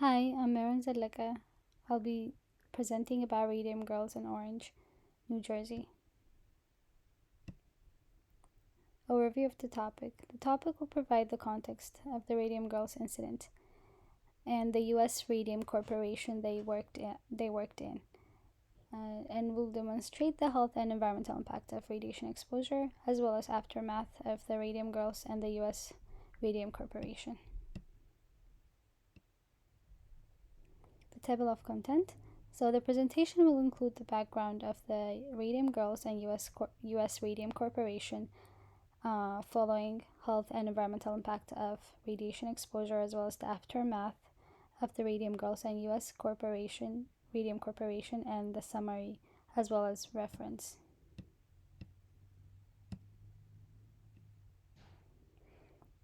Hi, I'm Maren Zedleka. I'll be presenting about Radium Girls in Orange, New Jersey. Overview of the topic. The topic will provide the context of the Radium Girls incident and the U.S. Radium Corporation they worked in, and will demonstrate the health and environmental impact of radiation exposure, as well as aftermath of the Radium Girls and the U.S. Radium Corporation. The table of content. So the presentation will include the background of the Radium Girls and U.S. Radium Corporation, following health and environmental impact of radiation exposure, as well as the aftermath of the Radium Girls and U.S. Radium Corporation, and the summary, as well as reference.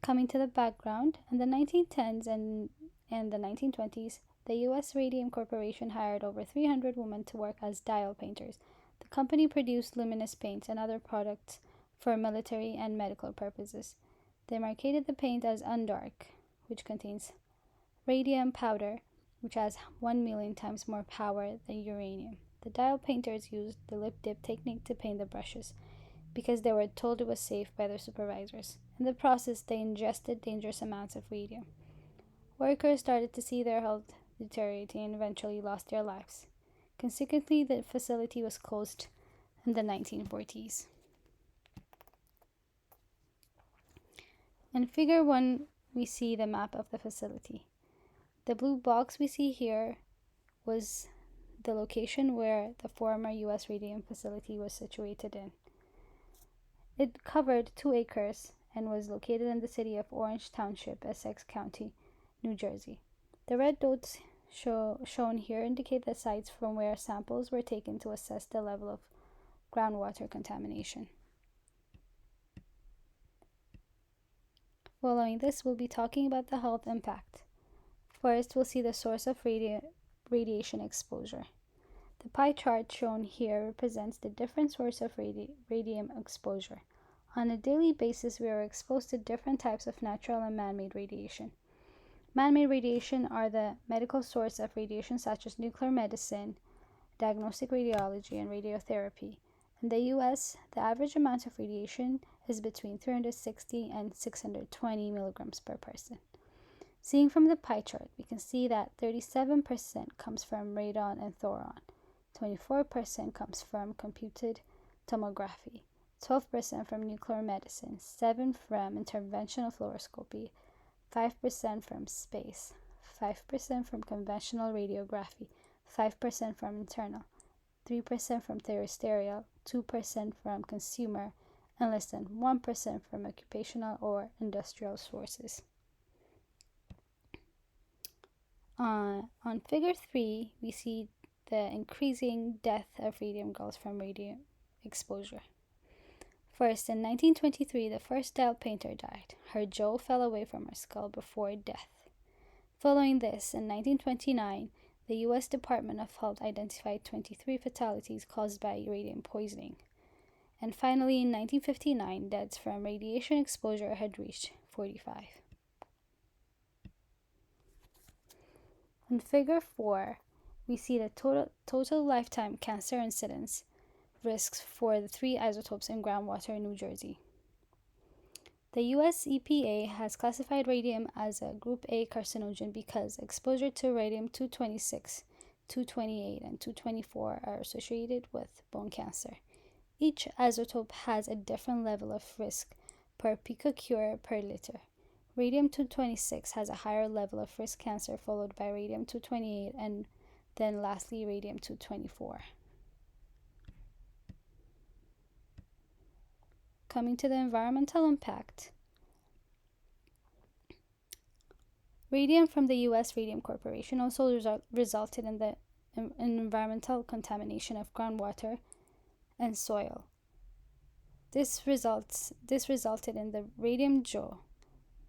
Coming to the background, in the 1910s and the 1920s, the U.S. Radium Corporation hired over 300 women to work as dial painters. The company produced luminous paints and other products for military and medical purposes. They marketed the paint as Undark, which contains radium powder, which has 1 million times more power than uranium. The dial painters used the lip dip technique to paint the brushes because they were told it was safe by their supervisors. In the process, they ingested dangerous amounts of radium. Workers started to see their health deteriorating and eventually lost their lives. Consequently, the facility was closed in the 1940s. In Figure 1, we see the map of the facility. The blue box we see here was the location where the former U.S. Radium facility was situated in. It covered 2 acres and was located in the city of Orange Township, Essex County, New Jersey. The red dots shown here indicate the sites from where samples were taken to assess the level of groundwater contamination. Following this, we'll be talking about the health impact. First, we'll see the source of radiation exposure. The pie chart shown here represents the different sources of radium exposure. On a daily basis, we are exposed to different types of natural and man-made radiation. Man-made radiation are the medical source of radiation such as nuclear medicine, diagnostic radiology, and radiotherapy. In the US, the average amount of radiation is between 360 and 620 milligrams per person. Seeing from the pie chart, we can see that 37% comes from radon and thoron, 24% comes from computed tomography, 12% from nuclear medicine, 7% from interventional fluoroscopy, 5% from space, 5% from conventional radiography, 5% from internal, 3% from terrestrial, 2% from consumer, and less than 1% from occupational or industrial sources. On Figure 3, we see the increasing death of radium girls from radium exposure. First, in 1923, the first dial painter died. Her jaw fell away from her skull before death. Following this, in 1929, the U.S. Department of Health identified 23 fatalities caused by radium poisoning. And finally, in 1959, deaths from radiation exposure had reached 45. In Figure 4, we see the total lifetime cancer incidence risks for the 3 isotopes in groundwater in New Jersey. The US EPA has classified radium as a Group A carcinogen because exposure to radium-226, 228, and 224 are associated with bone cancer. Each isotope has a different level of risk per picocure per liter. Radium-226 has a higher level of risk cancer, followed by radium-228, and then lastly radium-224. Coming to the environmental impact. Radium from the U.S. Radium Corporation also resulted in the environmental contamination of groundwater and soil. This resulted in the radium jaw.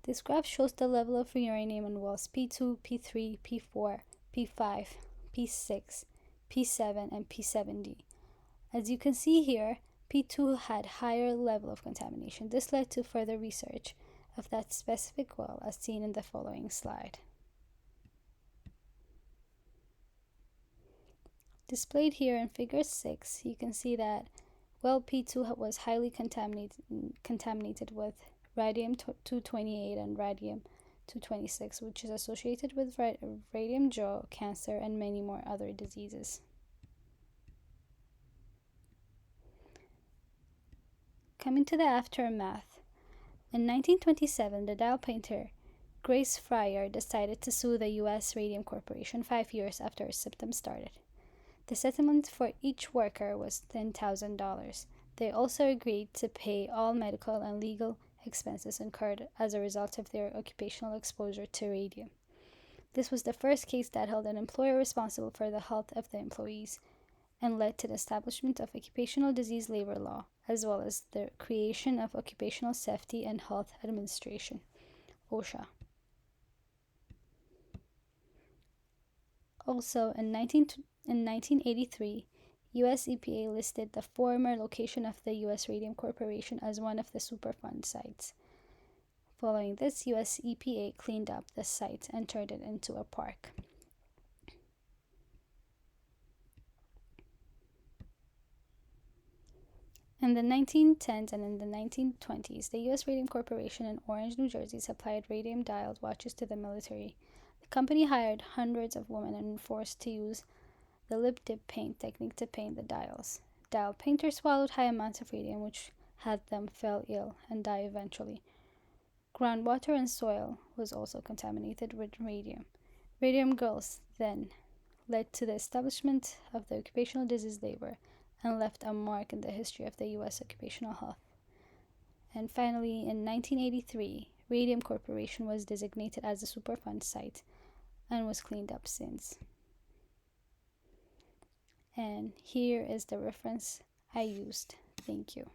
This graph shows the level of uranium in wells P2, P3, P4, P5, P6, P7, and P7D. As you can see here, P2 had higher level of contamination. This led to further research of that specific well as seen in the following slide. Displayed here in figure 6, you can see that well P2 was highly contaminated with radium 228 and radium 226, which is associated with radium jaw cancer and many more other diseases. Coming to the aftermath, in 1927, the dial painter Grace Fryer decided to sue the U.S. Radium Corporation 5 years after her symptoms started. The settlement for each worker was $10,000. They also agreed to pay all medical and legal expenses incurred as a result of their occupational exposure to radium. This was the first case that held an employer responsible for the health of the employees and led to the establishment of occupational disease labor law, as well as the creation of Occupational Safety and Health Administration, OSHA. Also, in 1983, U.S. EPA listed the former location of the U.S. Radium Corporation as one of the Superfund sites. Following this, U.S. EPA cleaned up the site and turned it into a park. In the 1910s and in the 1920s, the U.S. Radium Corporation in Orange, New Jersey supplied radium-dialed watches to the military. The company hired hundreds of women and forced to use the lip-dip paint technique to paint the dials. Dial painters swallowed high amounts of radium, which had them fall ill and die eventually. Groundwater and soil was also contaminated with radium. Radium Girls then led to the establishment of the occupational disease labor and left a mark in the history of the U.S. occupational health. And finally, in 1983, Radium Corporation was designated as a Superfund site and was cleaned up since. And here is the reference I used. Thank you.